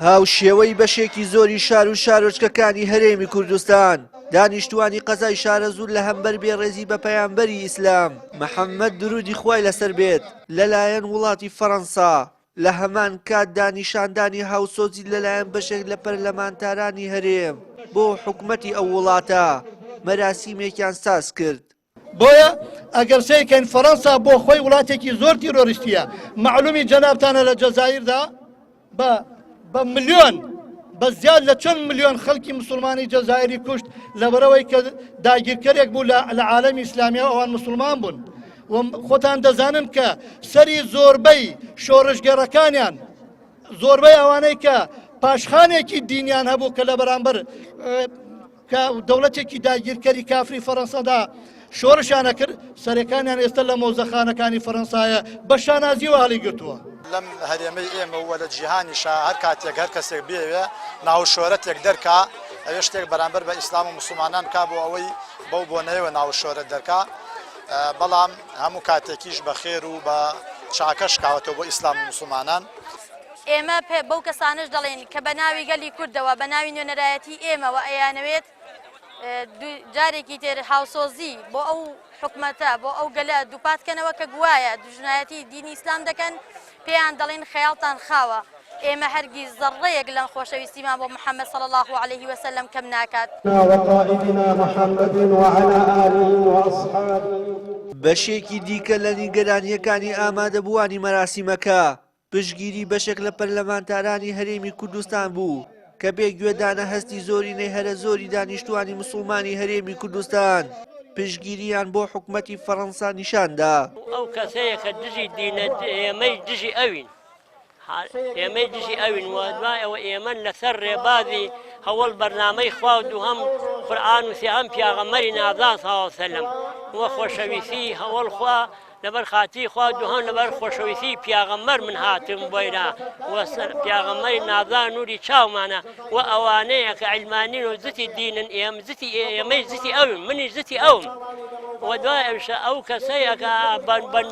هاو شێوەی بەشێکی زۆری شار و شارۆچکەکانی هەرێمی کوردستان دانیشتوانی قەزای شارە زوور لە هەمبەر بێڕێزی بە پەیامبەری ئیسلام محەممەد درودی خوای لەسەر بێت لەلایەن وڵاتی فەڕەنسا لە هەمان کاتدا نیشاندانی هاوسۆزی لەلایەن بەشێک لە پەرلەمانتارانی هەرێم بۆ حکومەتی ئەو وڵاتە مەراسیمێکیان ساز کرد. بۆیە ئەگەر سەیکەن فەڕەنسا بۆ خۆی وڵاتێکی زۆر تیرۆریستیە معلومی جەنابتانە لە جەزایردا بە ملیۆن بە زیاد لە چەند ملیۆن خەڵکی مسلمانی جەزایری کوشت لەبەرەوەی کە داگیرکەرێک بوو لە عالەمی ئیسلامیە ئەوان مسلمان بوون. خۆتان دەزانن کە سەری زۆربەی شۆڕشگەڕەکانیان زۆربەی ئەوانەی کە پاشخانێکی دینیان هەبوو کە لە بەرامبەر کە دەوڵەتێکی داگیرکەری کافری فەڕەنسادا شۆڕشانە کرد سەرەکانیان ئێستا لە مۆزەخانەکانی فەڕەنسایە بە شانازیەوە هەڵیگرتووە. لەم هەرێمەی ئێمە وە لە جیهانیشا هەر کاتێک هەر کەسێک بێوێ ناوشۆرەتێک دەرکا ئەوێ شتێک بەرامبەر بە ئیسلام و مسلمانان کا بۆ ئەوەی بەو بۆنەیەوە ناوشۆرەت دەرکا بەڵام هەموو کاتێکیش بە خێر و بە چاکەش کاوەتەوە بۆ ئیسلام و مسلمانان. ئێمە بەو کەسانش دەڵێن کە بە ناوی گەلی کوردەوە بە ناوی نوێنەرایەتی ئێمەوە ئەیانەوێت جارێکی تر هاوسۆزی بۆ ئەو حکومەتە بۆ ئەو گەلە دووپاتکەنەوە کە گوایە دوژنایەتی دینی ئیسلام دەکەن پێیان دەڵێن خەیاڵتان خاوە. ئێمە هەرگیز زەڕەیەک لەم خۆشەویستیمان بۆ محەممەد صلی الله عليه وسلم کەم ناکات. وقائدنا محمد وعلى آله وأصحابه. بەشێکی دیکە لە نیگەرانیەکانی ئامادەبووانی مەراسیمەکە پشتگیری بەشێک لە پەرلەمانتارانی هەرێمی کوردستان بوو کە بێگوێدانە هەستی زۆرینەی هەرە زۆری دانیشتوانی مسلمانی هەرێمی کوردستان پشتگیریان بۆ حکومەتی فەڕەنسا نیشاندا. ئەو کەسەیە کە دژی دینە ئێمەی دژی ئەوین ئێمەی دژی ئەوین و دوایەوە ئێمە لەسەر ڕێبازی هەوڵ بەرنامەی خوا و دووهەم قورئان نووسی ئەم پیاغەمبەری نازان سەڵڵەهو عەلەیهی وسەلەم وە خۆشەویستی هەوڵ خوا لەبەر خاتی خوا دووهەم لەبەر خۆشەویستی پیاغەمبەر من هاتم بۆیرا وە پیاغەمبەری نازان نووری چاومانە و ئەوانەیە کە عیلمانین و زتی دینن ئێمەی زتی ئەوین منیش زتی ئەوم و دوای ئەوشە ئەو کەسەیە کە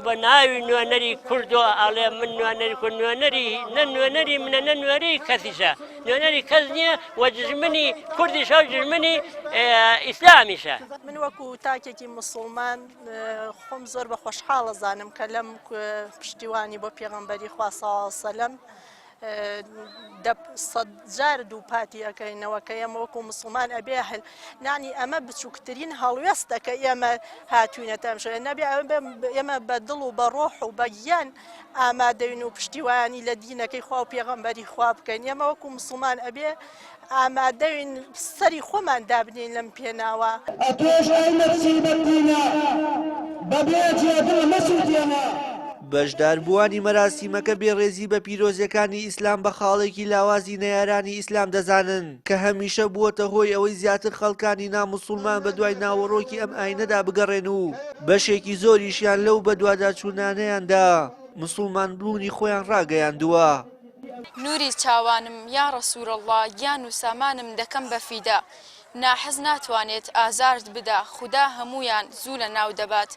بە ناوی نوێنەری کوردۆ ئەڵێ من نوێنەری کورد نوێنەری نە نوێنەری منە نە نوێنەری کەسیشە نوێنەری کەس نییە و جژمنی کوردیشە و جژمنی ئیسلامیشە. من وەکو تاکێکی مسلمان خۆم زۆر بە خۆشحاڵە زانم کە لەم پشتیوانی بۆ پێغەمبەری خوا صلی الله علیه وسلم سەد جار دووپاتی ئەەکەینەوە کە ئێمە وەکو مسلمان ئەبێ نانی ئەمە بچووکترین هەڵوێستە کە ئێمە هاتوینەتە ئەم شوێنە نەبێ ئێمە بە دڵ و بە ڕۆح و بە گیان ئامادەین و پشتیوانی لە دینەکەی خوا و پێغەمبەری خوا بکەین. ئێمە وەکو مسلمان ئەبێ ئامادەین سەری خۆمان دابنین لەم پێناوە. ئەتۆش ئەی نەچیبەتینە بەبێ جێدڵ مەسووتێنە. بەشداربووانی مەراسیمەکە بێڕێزی بە پیرۆزیەکانی ئیسلام بە خاڵێکی لاوازی نەیارانی ئیسلام دەزانن کە هەمیشە بووەتە هۆی ئەوەی زیاتر خەڵکانی ناموسڵمان بە دوای ناوەڕۆکی ئەم ئاینەدا بگەڕێن و بەشێکی زۆریشیان لەو بە دوواداچوونانەیاندا مسلمان بوونی خۆیان ڕاگەیاندووە. نوری چاوانم یا ڕەسوولەڵڵا گیان و سامانم دەکەم بە فیدا ناحەز ناتوانێت ئازارت بدا خودا هەمویان زوو لە ناو دەبات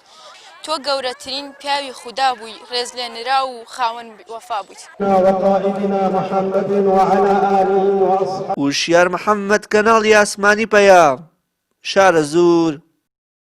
تۆ گەورەترین پیاوی خودا بووی ڕێز لێ نرا و خاوەن وەفا بوویت. وقائدنا محمد وعلى آله وأصحابه. وشیار محەممەد کەناڵی ئاسمانی پەیام شارە زوور.